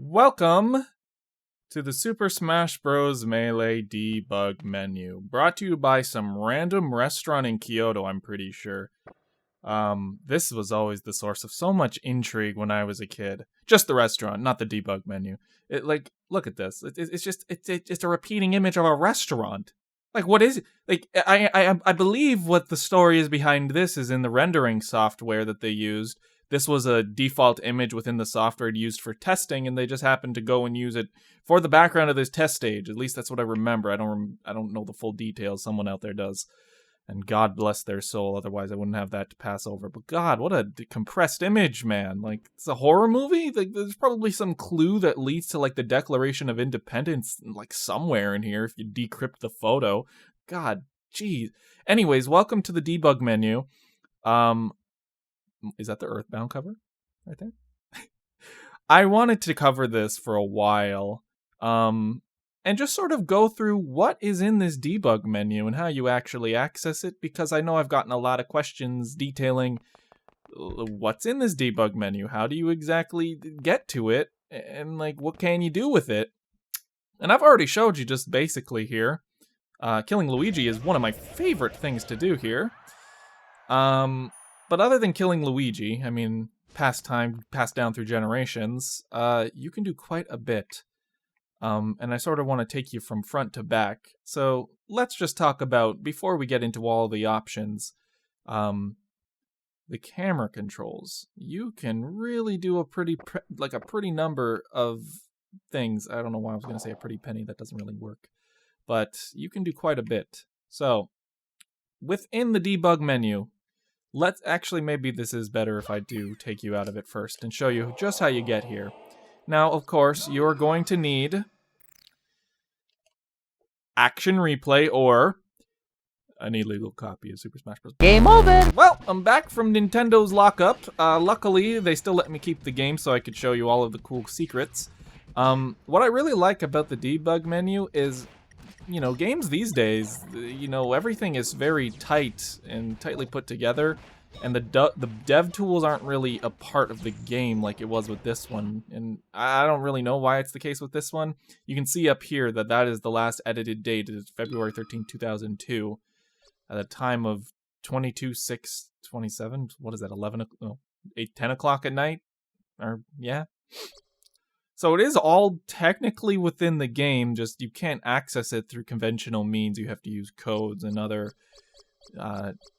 Welcome to the Super Smash Bros. Melee debug menu, brought to you by some random restaurant in Kyoto, I'm pretty sure. This was always the source of so much intrigue when I was a kid. Just the restaurant, not the debug menu. Look at this. It's a repeating image of a restaurant. Like, what is it? Like, I believe what the story is behind this is in the rendering software that they used. This was a default image within the software used for testing, and they just happened to go and use it for the background of this test stage. At least that's what I remember. I don't know the full details. Someone out there does, and God bless their soul. Otherwise, I wouldn't have that to pass over. But God, what a compressed image, man! Like, it's a horror movie. Like, there's probably some clue that leads to like the Declaration of Independence, like somewhere in here if you decrypt the photo. God, geez. Anyways, welcome to the debug menu. Is that the Earthbound cover right there? I wanted to cover this for a while, and just sort of go through what is in this debug menu and how you actually access it, because I know I've gotten a lot of questions detailing what's in this debug menu, how do you exactly get to it, and like what can you do with it. And I've already showed you just basically here. Killing Luigi is one of my favorite things to do here. But other than killing Luigi, I mean, passed down through generations, you can do quite a bit. And I sort of want to take you from front to back. So let's just talk about, before we get into all the options, the camera controls. You can really do a pretty number of things. I don't know why I was going to say a pretty penny. That doesn't really work. But you can do quite a bit. So within the debug menu, maybe this is better if I do take you out of it first and show you just how you get here. Now, of course, you're going to need Action Replay or an illegal copy of Super Smash Bros. Game over! Well, I'm back from Nintendo's lockup. Luckily, they still let me keep the game so I could show you all of the cool secrets. What I really like about the debug menu is, you know, games these days, you know, everything is very tight and tightly put together, and the dev tools aren't really a part of the game like it was with this one, and I don't really know why it's the case with this one. You can see up here that is the last edited date. It's February 13, 2002, at a time of 22/6/27. What is that, 10 o'clock at night? Or, yeah. So it is all technically within the game, just you can't access it through conventional means. You have to use codes and other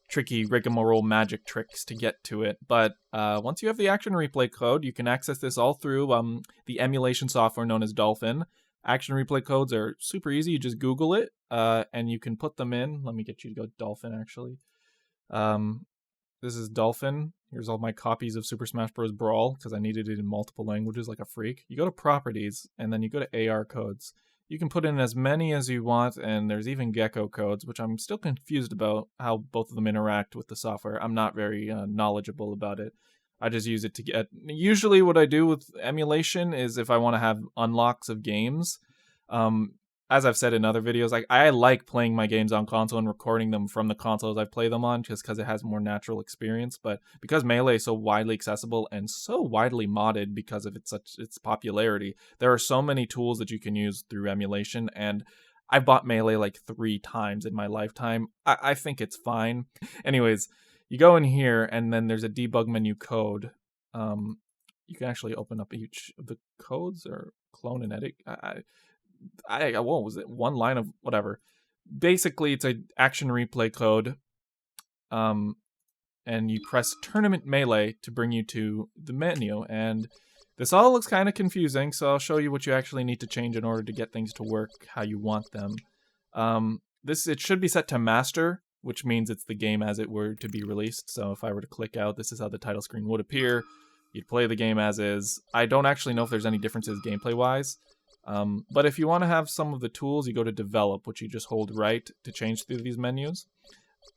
tricky rigmarole magic tricks to get to it. But once you have the Action Replay code, you can access this all through the emulation software known as Dolphin. Action Replay codes are super easy. You just Google it, and you can put them in. Let me get you to go Dolphin, actually. This is Dolphin. Here's all my copies of Super Smash Bros. Brawl, because I needed it in multiple languages like a freak. You go to Properties, and then you go to AR codes. You can put in as many as you want, and there's even Gecko codes, which I'm still confused about how both of them interact with the software. I'm not very knowledgeable about it. I just use it to get... Usually what I do with emulation is if I want to have unlocks of games. As I've said in other videos, like I like playing my games on console and recording them from the consoles I play them on, just because it has more natural experience. But because Melee is so widely accessible and so widely modded because of its popularity, there are so many tools that you can use through emulation. And I've bought Melee like 3 times in my lifetime. I think it's fine. Anyways, you go in here, and then there's a debug menu code. You can actually open up each of the codes or clone and edit. What was it? One line of whatever. Basically, it's a Action Replay code, and you press Tournament Melee to bring you to the menu. And this all looks kind of confusing, so I'll show you what you actually need to change in order to get things to work how you want them. It should be set to Master, which means it's the game as it were to be released. So if I were to click out, this is how the title screen would appear. You'd play the game as is. I don't actually know if there's any differences gameplay-wise. But if you want to have some of the tools, you go to Develop, which you just hold right to change through these menus.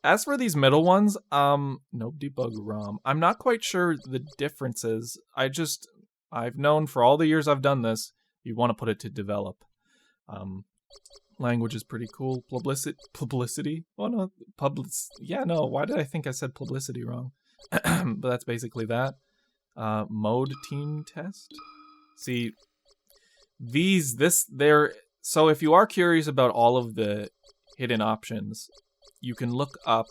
As for these middle ones, no debug ROM. I'm not quite sure the differences. I've known for all the years I've done this, you want to put it to Develop. Language is pretty cool. Publicity? Oh no, why did I think I said publicity wrong? But that's basically that. Mode team test. See, So if you are curious about all of the hidden options, you can look up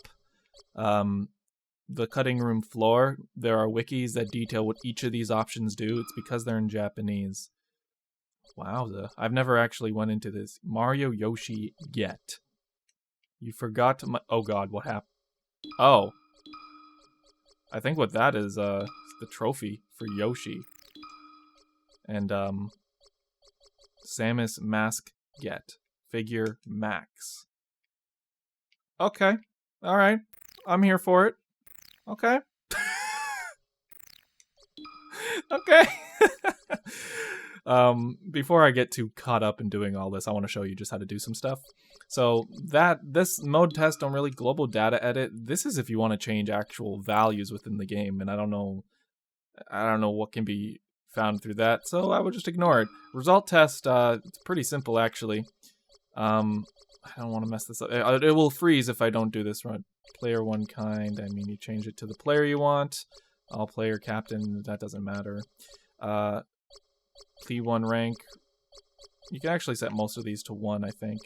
the cutting room floor. There are wikis that detail what each of these options do. It's because they're in Japanese. Wowza. I've never actually went into this. Mario, Yoshi, get. You forgot to... Oh god, what happened? Oh. I think what that is the trophy for Yoshi. And, Samus mask get. Figure max. Okay. Alright. I'm here for it. Okay. Okay. Before I get too caught up in doing all this, I want to show you just how to do some stuff. So this mode test don't really global data edit. This is if you want to change actual values within the game, and I don't know what can be found through that, so I would just ignore it. Result test, it's pretty simple actually. I don't want to mess this up. It will freeze if I don't do this right. Player one kind, I mean you change it to the player you want. All player captain, that doesn't matter. P1 rank, you can actually set most of these to 1, I think.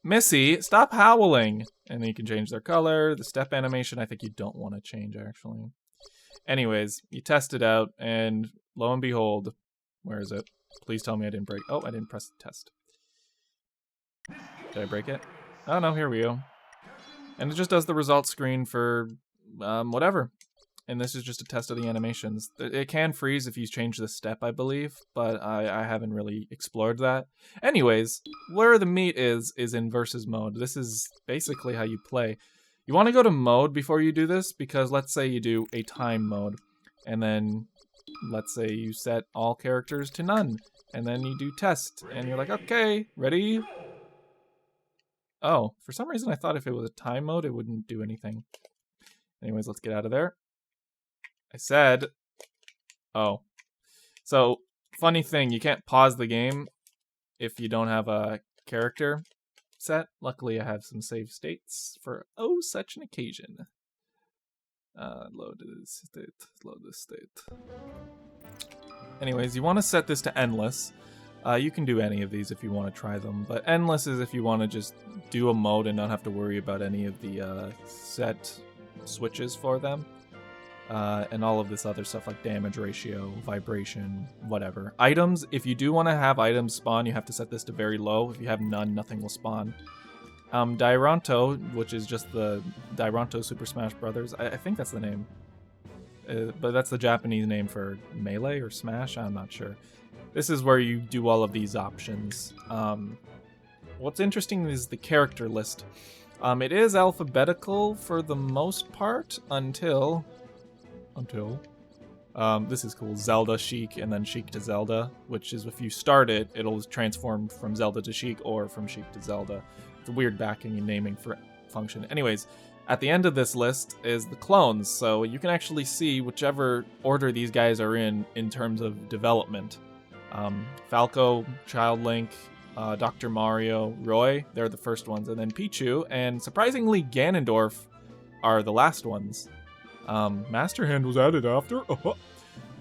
Missy, stop howling! And then you can change their color. The step animation, I think you don't want to change, actually. Anyways, you test it out, and lo and behold, where is it? Please tell me I didn't break... Oh, I didn't press the test. Did I break it? Oh, no, here we go. And it just does the results screen for whatever. And this is just a test of the animations. It can freeze if you change the step, I believe, but I haven't really explored that. Anyways, where the meat is in versus mode. This is basically how you play. You want to go to mode before you do this, because let's say you do a time mode, and then let's say you set all characters to none, and then you do test, and you're like, okay, ready? Oh, for some reason I thought if it was a time mode, it wouldn't do anything. Anyways, let's get out of there. I said, oh. So, funny thing, you can't pause the game if you don't have a character set. Luckily, I have some save states for such an occasion. Load this state. Anyways, you want to set this to endless. You can do any of these if you want to try them, but endless is if you want to just do a mode and not have to worry about any of the set switches for them. And all of this other stuff like damage ratio, vibration, whatever. Items, if you do want to have items spawn, you have to set this to very low. If you have none, nothing will spawn. Dairanto, which is just the Dairanto Super Smash Brothers. I think that's the name. But that's the Japanese name for Melee or Smash, I'm not sure. This is where you do all of these options. What's interesting is the character list. It is alphabetical for the most part until this is cool. Zelda, Sheik, and then Sheik to Zelda, which is if you start it, it'll transform from Zelda to Sheik or from Sheik to Zelda. It's a weird backing and naming for function. Anyways, at the end of this list is the clones, so you can actually see whichever order these guys are in terms of development. Falco, Child Link, Dr. Mario, Roy, they're the first ones, and then Pichu, and surprisingly Ganondorf are the last ones. Master Hand was added after.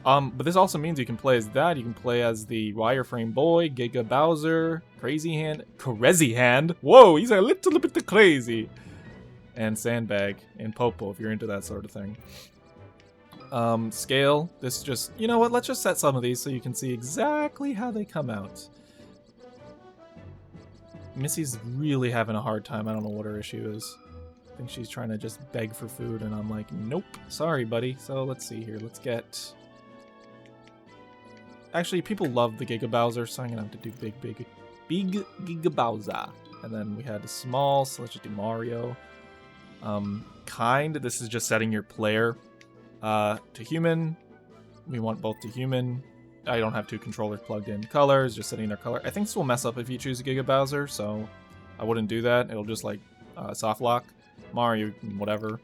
But this also means you can play as that. You can play as the Wireframe Boy, Giga Bowser, Crazy Hand. Whoa, he's a little bit crazy. And Sandbag and Popo if you're into that sort of thing. Scale. This just, you know what? Let's just set some of these so you can see exactly how they come out. Missy's really having a hard time. I don't know what her issue is. I think she's trying to just beg for food, and I'm like, nope, sorry, buddy. So let's see here. Let's get... Actually, people love the Giga Bowser, so I'm gonna have to do big Giga Bowser. And then we had a small, so let's just do Mario. This is just setting your player to human. We want both to human. I don't have two controllers plugged in. Colors, just setting their color. I think this will mess up if you choose a Giga Bowser, so I wouldn't do that. It'll just like soft lock. Mario, whatever.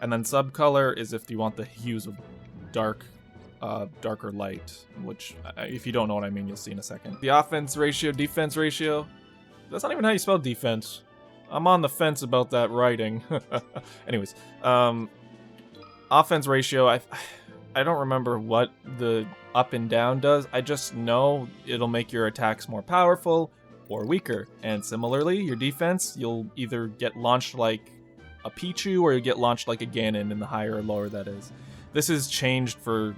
And then subcolor is if you want the hues of darker light, which if you don't know what I mean, you'll see in a second. The offense ratio, defense ratio. That's not even how you spell defense. I'm on the fence about that writing. Anyways, offense ratio, I don't remember what the up and down does. I just know it'll make your attacks more powerful or weaker. And similarly, your defense, you'll either get launched like a Pichu or you get launched like a Ganon in the higher or lower that is. This is changed for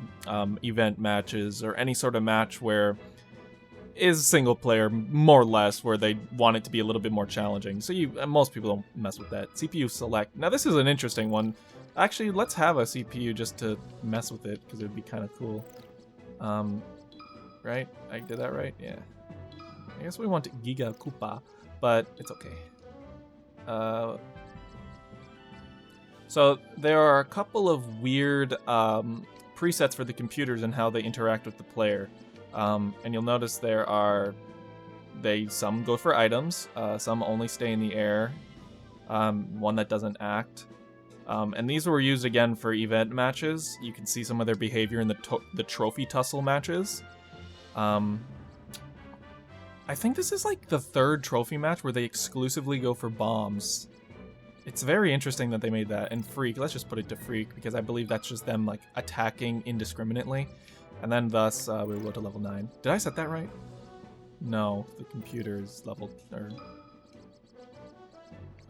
event matches or any sort of match where is single player, more or less, where they want it to be a little bit more challenging. So most people don't mess with that. CPU select. Now this is an interesting one. Actually, let's have a CPU just to mess with it, because it would be kind of cool. Right? I did that right? Yeah. I guess we want Giga Koopa, but it's okay. So there are a couple of weird presets for the computers and how they interact with the player. And you'll notice there are, some go for items, some only stay in the air, one that doesn't act. And these were used again for event matches. You can see some of their behavior in the trophy tussle matches. I think this is like the third trophy match where they exclusively go for bombs. It's very interesting that they made that. And Freak, let's just put it to Freak, because I believe that's just them like attacking indiscriminately. And then thus, we'll go to level 9. Did I set that right? No, the computer is level...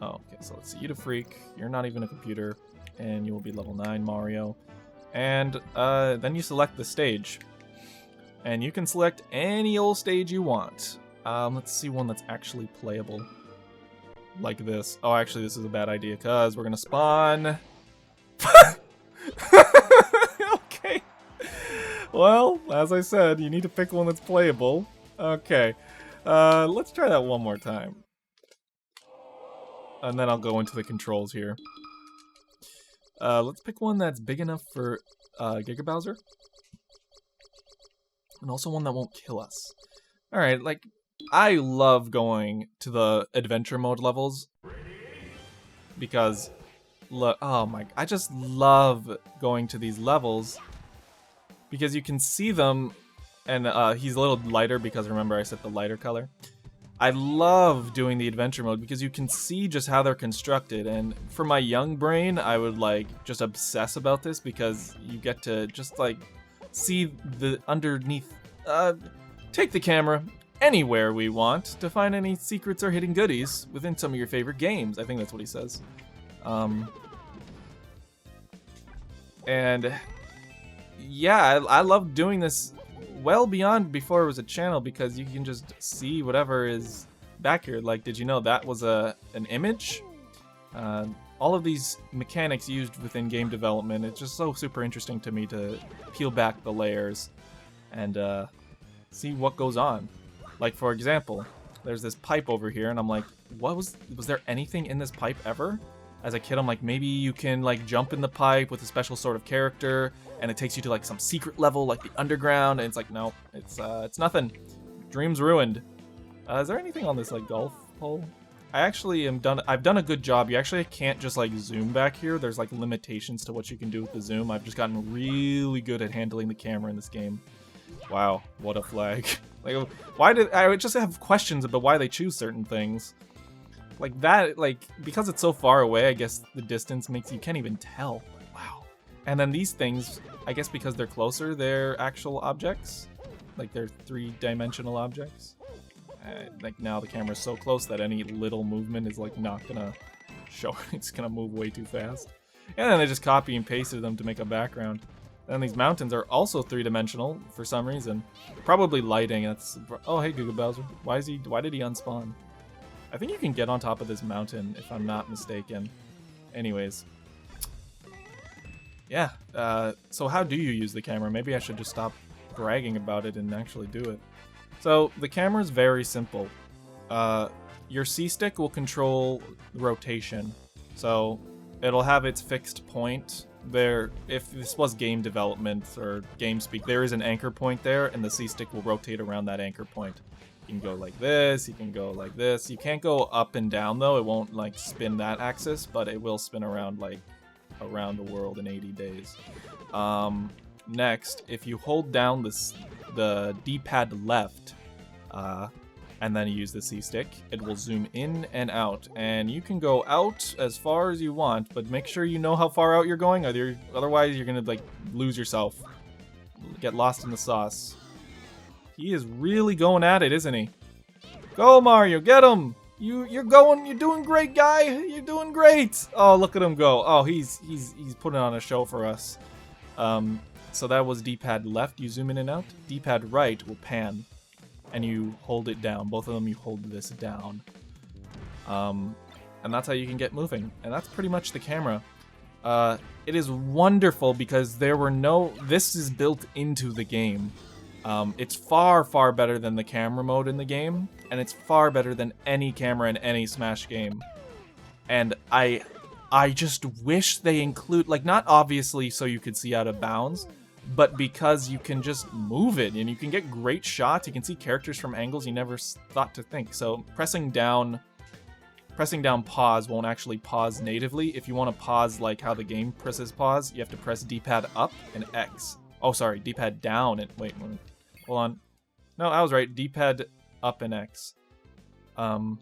Oh, okay, so let's see. You to Freak. You're not even a computer. And you will be level 9, Mario. And then you select the stage. And you can select any old stage you want. Let's see one that's actually playable. Like this. Oh, actually, this is a bad idea, because we're going to spawn... Okay. Well, as I said, you need to pick one that's playable. Okay. Let's try that one more time. And then I'll go into the controls here. Let's pick one that's big enough for Giga Bowser. And also one that won't kill us. Alright, like, I love going to the adventure mode levels. Because, look, oh my, I just love going to these levels. Because you can see them, and he's a little lighter because remember I set the lighter color. I love doing the adventure mode because you can see just how they're constructed, and for my young brain, I would like just obsess about this because you get to just like see the underneath, take the camera anywhere we want to find any secrets or hidden goodies within some of your favorite games. I think that's what he says. And yeah, I love doing this well beyond before it was a channel because you can just see whatever is back here. Like, did you know that was an image? All of these mechanics used within game development, it's just so super interesting to me to peel back the layers and see what goes on. Like, for example, there's this pipe over here, and I'm like, was there anything in this pipe ever? As a kid, I'm like, maybe you can like jump in the pipe with a special sort of character, and it takes you to like some secret level, like the underground. And it's like, no, it's nothing. Dreams ruined. Is there anything on this like golf hole? I've done a good job. You actually can't just like zoom back here. There's like limitations to what you can do with the zoom. I've just gotten really good at handling the camera in this game. Wow, what a flag. Like, I would just have questions about why they choose certain things. Like that, like, because it's so far away, I guess the distance makes you can't even tell. Wow. And then these things, I guess because they're closer, they're actual objects. Like, they're three-dimensional objects. Like, now the camera's so close that any little movement is, like, not gonna show. It's gonna move way too fast. And then they just copy and pasted them to make a background. And these mountains are also three-dimensional for some reason. Probably lighting. That's... Oh, hey, Giga Bowser. Why did he unspawn? I think you can get on top of this mountain, if I'm not mistaken. Anyways. Yeah, so how do you use the camera? Maybe I should just stop bragging about it and actually do it. So, the camera is very simple. Your C-stick will control rotation. So, it'll have its fixed point. There, if this was game development or game speak, there is an anchor point there, and the C-stick will rotate around that anchor point. You can go like this, you can go like this. You can't go up and down though, it won't like spin that axis, but it will spin around like around the world in 80 days. Next, if you hold down the D-pad left, and then you use the C stick. It will zoom in and out, and you can go out as far as you want, but make sure you know how far out you're going, otherwise you're gonna like lose yourself, get lost in the sauce. He is really going at it, isn't he? Go, Mario, get him! You're doing great, guy. You're doing great. Oh, look at him go. Oh, he's putting on a show for us. So that was D-pad left. You zoom in and out. D-pad right will pan, and you hold it down. Both of them, you hold this down. And that's how you can get moving. And that's pretty much the camera. It is wonderful because this is built into the game. It's far, far better than the camera mode in the game, and it's far better than any camera in any Smash game. And I just wish they include, like, not obviously so you could see out of bounds, but because you can just move it, and you can get great shots, you can see characters from angles you never thought to think. So pressing down pause won't actually pause natively. If you want to pause like how the game presses pause, you have to press D-pad up and X. Oh, sorry, D-pad down and wait, hold on. No, I was right. D-pad up and X. And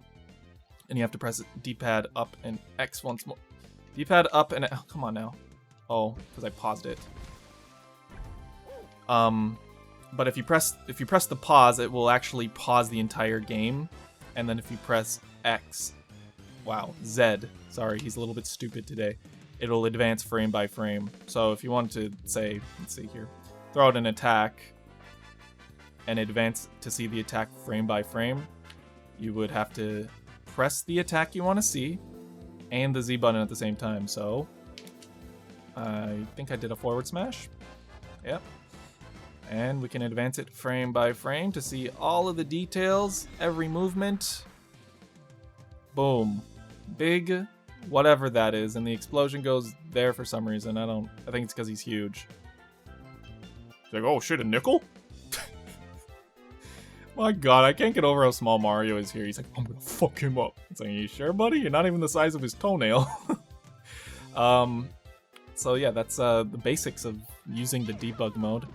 you have to press D-pad up and X once more. D-pad up and oh, come on now. Oh, because I paused it. But if you press the pause, it will actually pause the entire game. And then if you press X, wow, Z. Sorry, he's a little bit stupid today. It'll advance frame by frame. So if you want to say, let's see here, throw out an attack and advance to see the attack frame by frame, you would have to press the attack you want to see and the Z button at the same time. So I think I did a forward smash. Yep. And we can advance it frame by frame to see all of the details, every movement. Boom. Big whatever that is, and the explosion goes there for some reason. I think it's because he's huge. It's like, oh shit, a nickel? My god, I can't get over how small Mario is here. He's like, I'm gonna fuck him up. It's like, are you sure, buddy? You're not even the size of his toenail. So yeah, that's the basics of using the debug mode.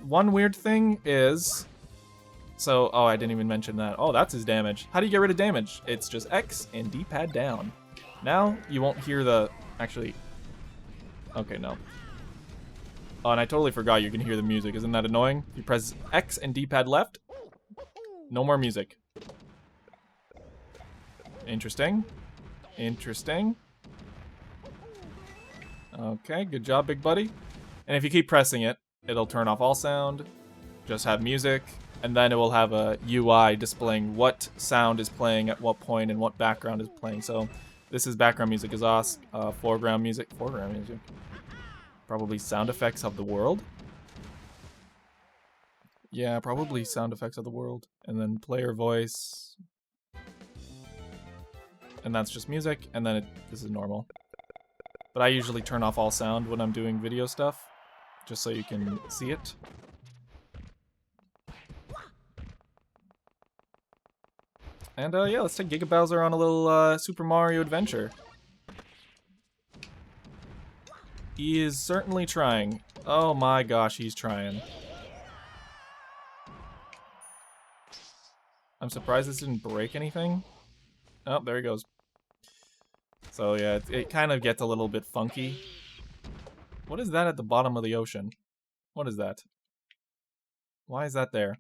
One weird thing is... So, oh, I didn't even mention that. Oh, that's his damage. How do you get rid of damage? It's just X and D-pad down. Now, you won't hear the... Actually... Okay, no. Oh, and I totally forgot you can hear the music. Isn't that annoying? You press X and D-pad left. No more music. Interesting. Interesting. Okay, good job, big buddy. And if you keep pressing it, it'll turn off all sound, just have music, and then it will have a UI displaying what sound is playing at what point and what background is playing. So this is background music, is foreground music. Probably sound effects of the world. Yeah, probably sound effects of the world. And then player voice. And that's just music, and then this is normal. But I usually turn off all sound when I'm doing video stuff, just so you can see it. And yeah, let's take Giga Bowser on a little Super Mario adventure. He is certainly trying. Oh my gosh, he's trying. I'm surprised this didn't break anything. Oh, there he goes. So yeah, it kind of gets a little bit funky. What is that at the bottom of the ocean? What is that? Why is that there?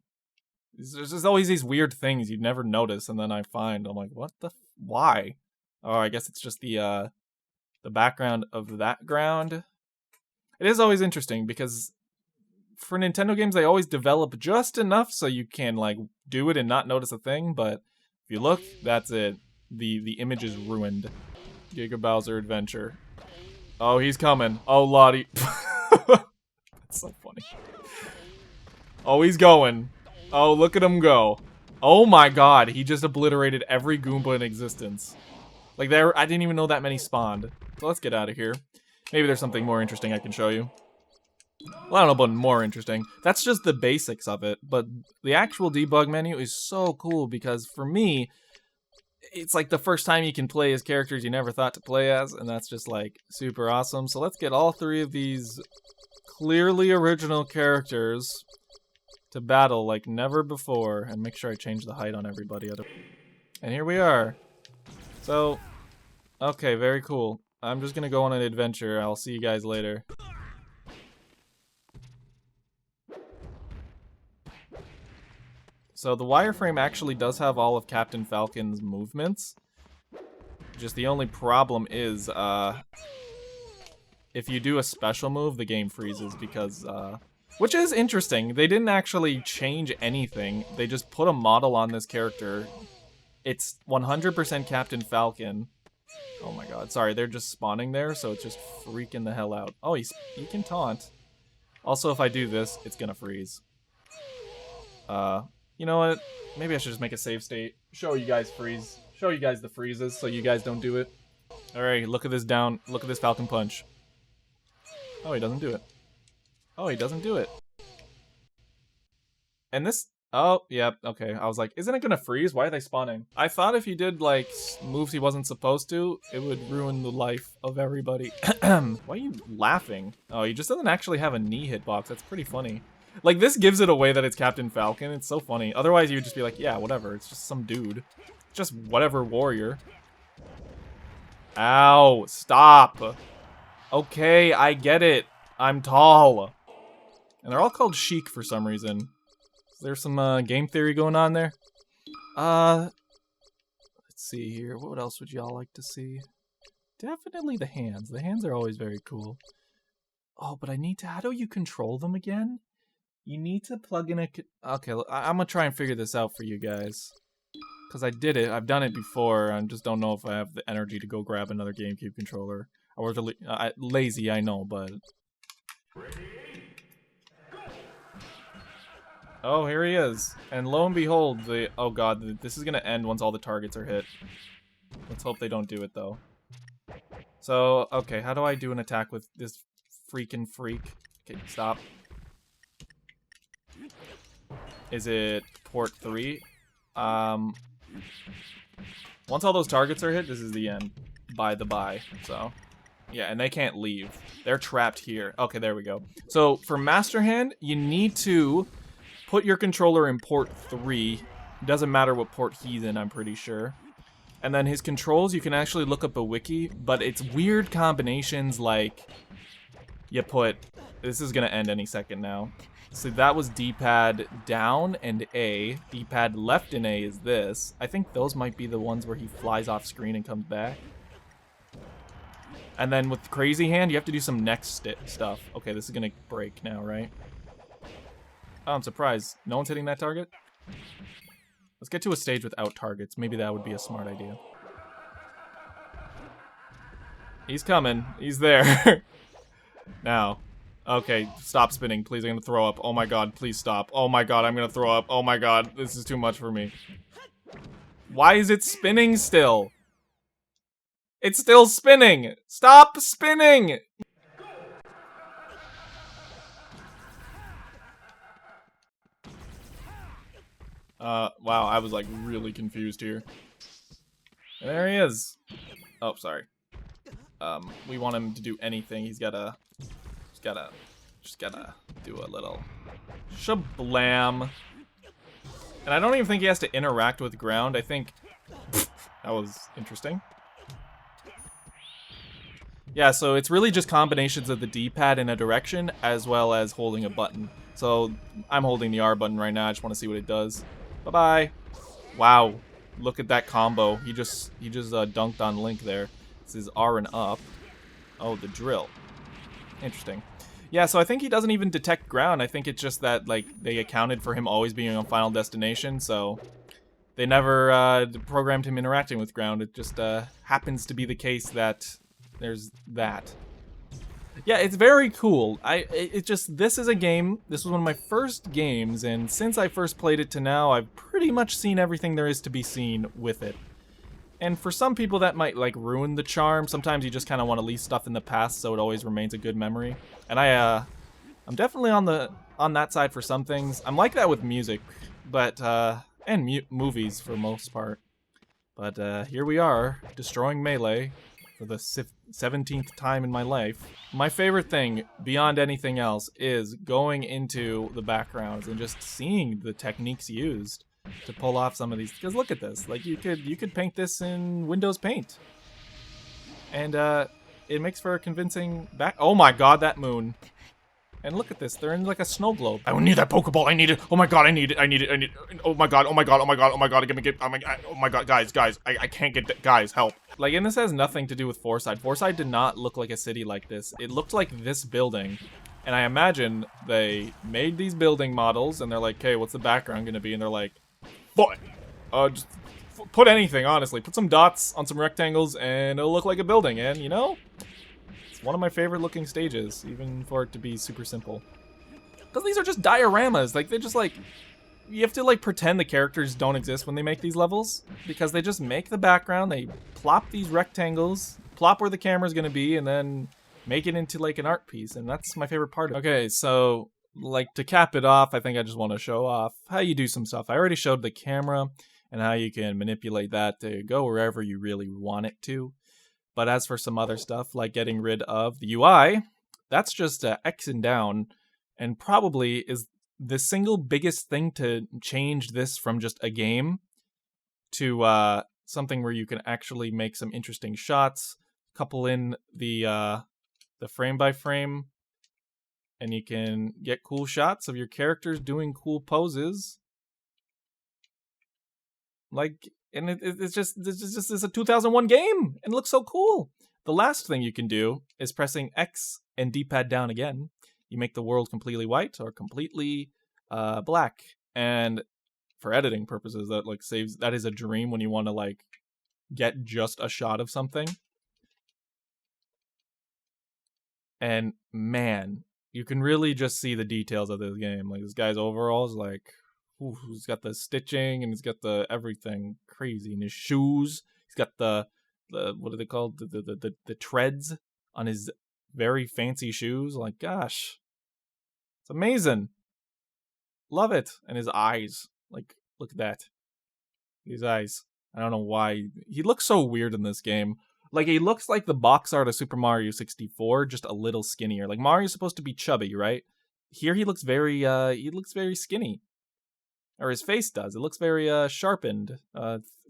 There's just always these weird things you'd never notice, and then I find, I'm like, what the why? Oh, I guess it's just the background of that ground. It is always interesting, because for Nintendo games, they always develop just enough so you can, like, do it and not notice a thing, but if you look, that's it. The image is ruined. Giga Bowser Adventure. Oh, he's coming. Oh, Lottie. That's so funny. Oh, he's going. Oh, look at him go. Oh my god, he just obliterated every Goomba in existence. Like, I didn't even know that many spawned. So let's get out of here. Maybe there's something more interesting I can show you. Well, I don't know about more interesting. That's just the basics of it. But the actual debug menu is so cool because, for me, it's like the first time you can play as characters you never thought to play as, and that's just like super awesome. So let's get all three of these clearly original characters to battle like never before. And make sure I change the height on everybody. And here we are. So, okay, very cool. I'm just gonna go on an adventure. I'll see you guys later. So the wireframe actually does have all of Captain Falcon's movements. Just the only problem is, if you do a special move, the game freezes because, which is interesting. They didn't actually change anything. They just put a model on this character. It's 100% Captain Falcon. Oh my god, sorry, they're just spawning there, so it's just freaking the hell out. Oh, he can taunt. Also, if I do this, it's gonna freeze. You know what? Maybe I should just make a save state. Show you guys freeze. Show you guys the freezes so you guys don't do it. Alright, look at this down. Look at this Falcon punch. Oh, he doesn't do it. Oh, he doesn't do it. And this... Oh, yep, okay. I was like, isn't it gonna freeze? Why are they spawning? I thought if he did, like, moves he wasn't supposed to, it would ruin the life of everybody. Why are you laughing? Oh, he just doesn't actually have a knee hitbox. That's pretty funny. Like, this gives it away that it's Captain Falcon. It's so funny. Otherwise, you would just be like, yeah, whatever. It's just some dude. Just whatever warrior. Ow, stop. Okay, I get it. I'm tall. And they're all called Sheik for some reason. Is there some game theory going on there? Let's see here. What else would y'all like to see? Definitely the hands. The hands are always very cool. Oh, but I need to... How do you control them again? You need to plug in a... Okay, I'm gonna try and figure this out for you guys. Because I did it. I've done it before. I just don't know if I have the energy to go grab another GameCube controller. I was lazy, I know, but... Oh, here he is. And lo and behold, the... Oh god, this is gonna end once all the targets are hit. Let's hope they don't do it, though. So, okay, how do I do an attack with this freaking freak? Okay, stop. Is it port 3? Once all those targets are hit, this is the end. By. So, yeah, and they can't leave. They're trapped here. Okay, there we go. So, for Master Hand, you need to put your controller in port 3. It doesn't matter what port he's in, I'm pretty sure. And then his controls, you can actually look up a wiki, but it's weird combinations like you put... This is going to end any second now. So that was D-pad down and A. D-pad left and A is this. I think those might be the ones where he flies off screen and comes back. And then with Crazy Hand, you have to do some next stuff. Okay, this is going to break now, right? Oh, I'm surprised. No one's hitting that target? Let's get to a stage without targets. Maybe that would be a smart idea. He's coming. He's there. Now. Okay, stop spinning. Please, I'm gonna throw up. Oh my god, please stop. Oh my god, I'm gonna throw up. Oh my god, this is too much for me. Why is it spinning still? It's still spinning! Stop spinning! Wow, I was like really confused here. And there he is. Oh, sorry. We want him to do anything. He's gotta... Just gotta do a little shablam. And I don't even think he has to interact with ground. I think that was interesting. Yeah, so it's really just combinations of the D-pad in a direction as well as holding a button. So I'm holding the R button right now. I just want to see what it does. Bye-bye. Wow, look at that combo. He just dunked on Link there. This is R and up. Oh, the drill. Interesting. Yeah, so I think he doesn't even detect ground. I think it's just that, like, they accounted for him always being on Final Destination, so they never programmed him interacting with ground. It just happens to be the case that there's that. Yeah, it's very cool. This is a game, this was one of my first games, and since I first played it to now, I've pretty much seen everything there is to be seen with it. And for some people that might, like, ruin the charm. Sometimes you just kind of want to leave stuff in the past so it always remains a good memory. And I'm definitely on that side for some things. I'm like that with music, but, and movies for most part. But, here we are, destroying Melee. for the 17th time in my life. My favorite thing, beyond anything else, is going into the backgrounds and just seeing the techniques used to pull off some of these. Because look at this, like you could paint this in Windows Paint, and it makes for a convincing back. Oh my God, that moon! And look at this, they're in like a snow globe. I need that Pokeball. I need it. Oh my God, I need it. I need it. I need it. Oh my God. Oh my God. Oh my God. Oh my God. Oh my God. Guys. I can't get that. Guys, help. Like, and this has nothing to do with Forside. Forside did not look like a city like this. It looked like this building. And I imagine they made these building models and they're like, okay, what's the background gonna be? And they're like, what? Just put anything, honestly. Put some dots on some rectangles and it'll look like a building. And you know, one of my favorite looking stages, even for it to be super simple. Because these are just dioramas. Like, they're just like, you have to like pretend the characters don't exist when they make these levels. Because they just make the background, they plop these rectangles, plop where the camera's gonna be, and then make it into like an art piece. And that's my favorite part of it. Okay, so like to cap it off, I think I just want to show off how you do some stuff. I already showed the camera and how you can manipulate that to go wherever you really want it to. But as for some other stuff, like getting rid of the UI, that's just X and down, and probably is the single biggest thing to change this from just a game to something where you can actually make some interesting shots, couple in the frame by frame, and you can get cool shots of your characters doing cool poses. Like, and it's just a 2001 game, and it looks so cool. The last thing you can do is pressing X and D-pad down again. You make the world completely white or completely black. And for editing purposes, that like saves. That is a dream when you want to like get just a shot of something. And man, you can really just see the details of this game. Like this guy's overalls, like. Ooh, he's got the stitching and he's got the everything crazy in his shoes. He's got the what are they called? The treads on his very fancy shoes. Like, gosh, it's amazing. Love it. And his eyes, like, look at that. His eyes. I don't know why he looks so weird in this game. Like, he looks like the box art of Super Mario 64, just a little skinnier. Like Mario's supposed to be chubby, right? Here he looks very skinny. Or his face does. It looks very sharpened,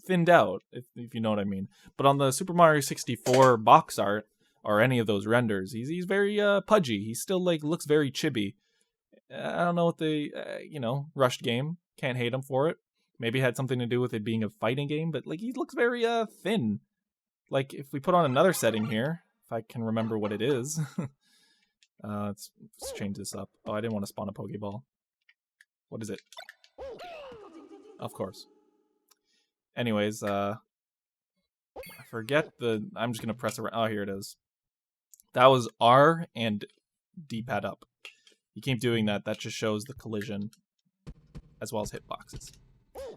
thinned out, if you know what I mean. But on the Super Mario 64 box art, or any of those renders, he's very pudgy. He still like looks very chibi. I don't know what the rushed game. Can't hate him for it. Maybe it had something to do with it being a fighting game, but like he looks very thin. Like if we put on another setting here, if I can remember what it is. Let's change this up. Oh, I didn't want to spawn a Pokeball. What is it? Of course. Anyways, I forget the. I'm just gonna press around. Oh, here it is. That was R and D-pad up. You keep doing that. That just shows the collision, as well as hitboxes.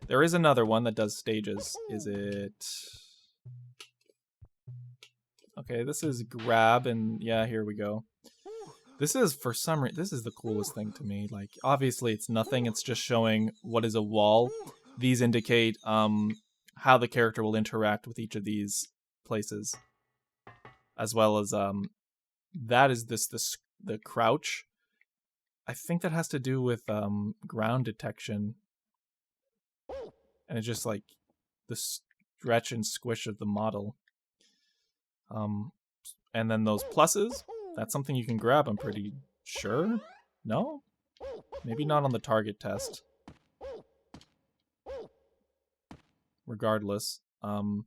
There is another one that does stages. Is it? Okay, this is grab and yeah, here we go. This is, for some reason, this is the coolest thing to me. Like, obviously it's nothing, it's just showing what is a wall. These indicate how the character will interact with each of these places. As well as, that is the crouch. I think that has to do with ground detection. And it's just like the stretch and squish of the model. And then those pluses. That's something you can grab, I'm pretty sure? No? Maybe not on the target test. Regardless. Uh-oh.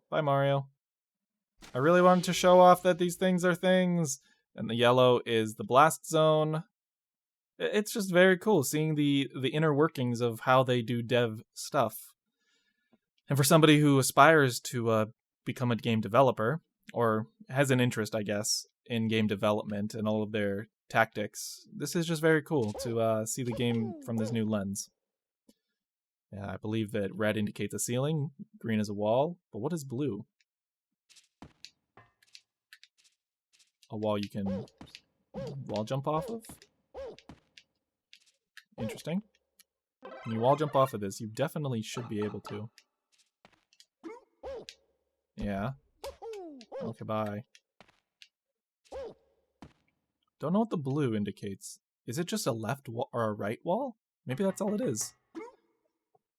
Bye, Mario. I really wanted to show off that these things are things. And the yellow is the blast zone. It's just very cool seeing the inner workings of how they do dev stuff. And for somebody who aspires to become a game developer, or has an interest, I guess, in game development and all of their tactics, this is just very cool to see the game from this new lens. Yeah, I believe that red indicates a ceiling, green is a wall, but what is blue? A wall you can wall jump off of? Interesting. When you wall jump off of this, you definitely should be able to. Yeah. Okay, bye. Don't know what the blue indicates. Is it just a left wall or a right wall? Maybe that's all it is.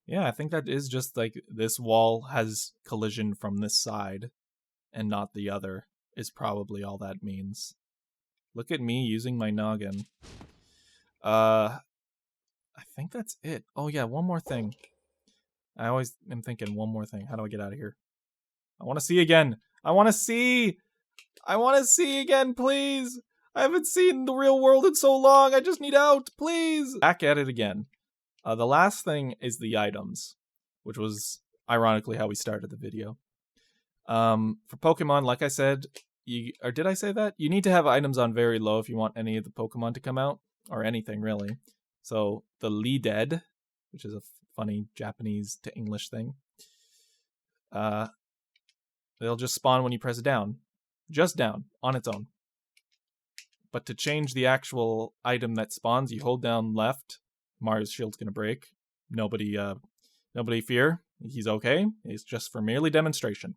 Yeah, I think that is just like this wall has collision from this side and not the other is probably all that means. Look at me using my noggin. I think that's it. Oh yeah, one more thing. I always am thinking one more thing. How do I get out of here? I want to see again. I want to see. I want to see again, please. I haven't seen the real world in so long. I just need out, please. Back at it again. The last thing is the items, which was ironically how we started the video. For Pokemon, like I said, or did I say that? You need to have items on very low if you want any of the Pokemon to come out, or anything really. So the Leaded, which is a funny Japanese to English thing, they'll just spawn when you press down. Just down, on its own. But to change the actual item that spawns, you hold down left. Mario's shield's gonna break. Nobody fear. He's okay. It's just for merely demonstration.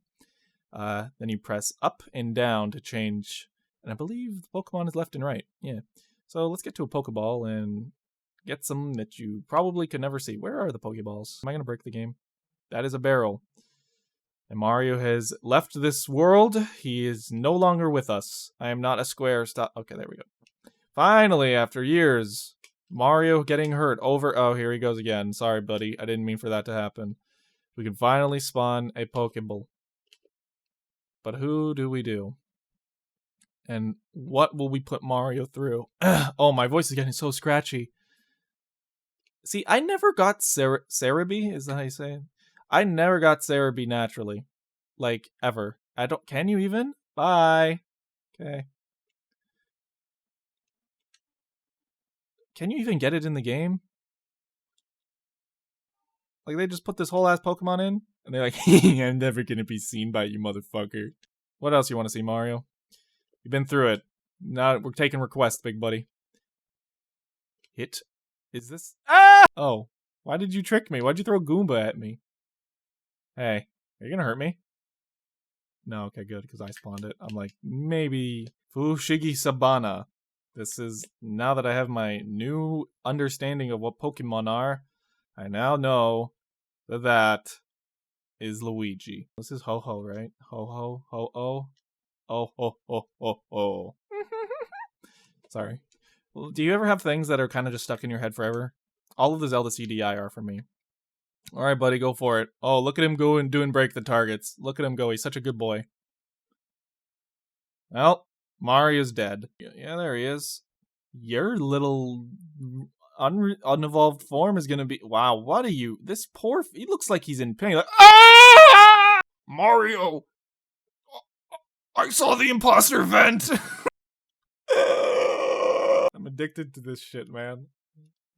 Then you press up and down to change. And I believe the Pokemon is left and right. Yeah. So let's get to a Pokeball and get some that you probably could never see. Where are the Pokeballs? Am I gonna break the game? That is a barrel. And Mario has left this world. He is no longer with us. I am not a square. Stop. Okay, there we go. Finally, after years, Mario getting hurt over. Oh, here he goes again. Sorry, buddy. I didn't mean for that to happen. We can finally spawn a Pokeball. But who do we do? And what will we put Mario through? Oh, my voice is getting so scratchy. See, I never got Cerebi. Is that how you say it? I never got Cerebi naturally. Like, ever. I don't... Can you even? Bye. Okay. Can you even get it in the game? Like, they just put this whole ass Pokemon in? And they're like, I'm never gonna be seen by you, motherfucker. What else you want to see, Mario? You've been through it. Now we're taking requests, big buddy. Hit. Is this... Ah! Oh. Why did you trick me? Why'd you throw Goomba at me? Hey, are you gonna hurt me? No, okay, good, because I spawned it. I'm like, maybe Fushigi Sabana. This is, now that I have my new understanding of what Pokemon are, I now know that that is Luigi. This is Ho-Ho, right? Ho-Ho, Ho-Oh. Oh, ho, ho, ho, ho. Sorry. Well, do you ever have things that are kind of just stuck in your head forever? All of the Zelda CDI are for me. Alright, buddy, go for it. Oh, look at him go and do and break the targets. Look at him go. He's such a good boy. Well, Mario's dead. Yeah, there he is. Your little unevolved form is gonna be... Wow, what are you... This poor... He looks like he's in pain. Like, ah! Mario! I saw the imposter vent! I'm addicted to this shit, man.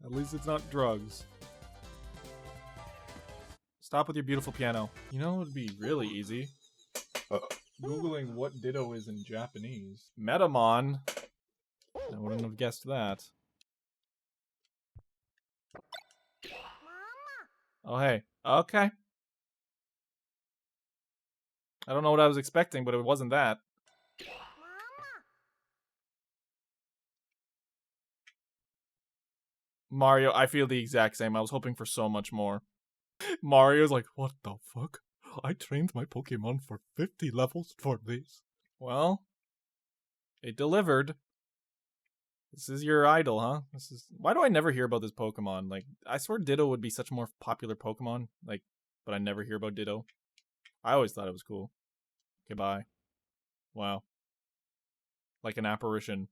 At least it's not drugs. Stop with your beautiful piano. You know, it would be really easy. Googling what Ditto is in Japanese. Metamon. I wouldn't have guessed that. Oh, hey. Okay. I don't know what I was expecting, but it wasn't that. Mario, I feel the exact same. I was hoping for so much more. Mario's like, what the fuck? I trained my Pokemon for 50 levels for this. Well, it delivered. This is your idol, huh? This is... Why do I never hear about this Pokemon? Like, I swear Ditto would be such a more popular Pokemon. Like, but I never hear about Ditto. I always thought it was cool. Okay, bye. Wow. Like an apparition.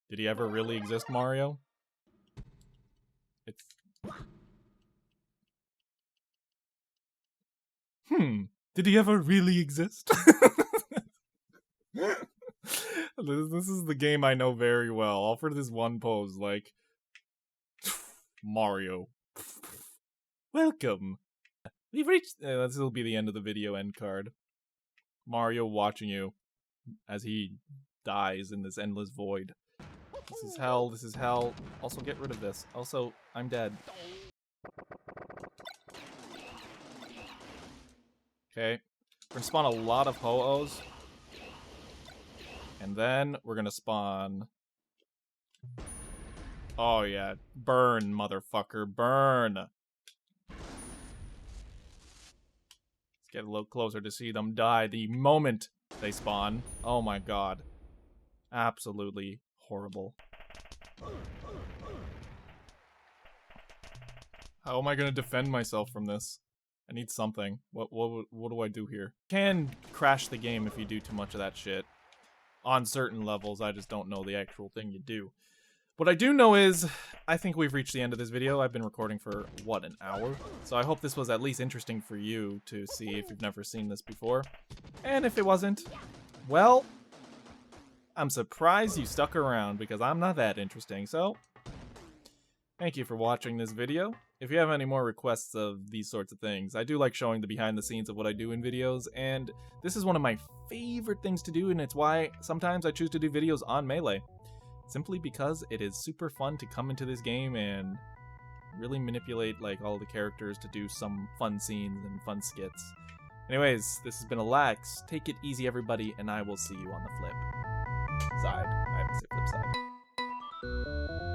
Did he ever really exist, Mario? It's... Did he ever really exist? This is the game I know very well. All for this one pose, like... Mario. Welcome. We've reached... this will be the end of the video end card. Mario watching you as he dies in this endless void. This is hell, this is hell. Also, get rid of this. Also, I'm dead. Okay. We're gonna spawn a lot of Ho-Ohs. And then we're gonna spawn... Oh yeah, burn, motherfucker, burn! Let's get a little closer to see them die the moment they spawn. Oh my god. Absolutely horrible. How am I gonna defend myself from this? I need something. What do I do here? Can crash the game if you do too much of that shit. On certain levels, I just don't know the actual thing you do. What I do know is, I think we've reached the end of this video. I've been recording for, what, an hour? So I hope this was at least interesting for you to see if you've never seen this before. And if it wasn't, well, I'm surprised you stuck around because I'm not that interesting. So, thank you for watching this video. If you have any more requests of these sorts of things, I do like showing the behind the scenes of what I do in videos, and this is one of my favorite things to do, and it's why sometimes I choose to do videos on Melee. Simply because it is super fun to come into this game and really manipulate like all the characters to do some fun scenes and fun skits. Anyways, this has been Alax. Take it easy, everybody, and I will see you on the flip side. I have to say flip side.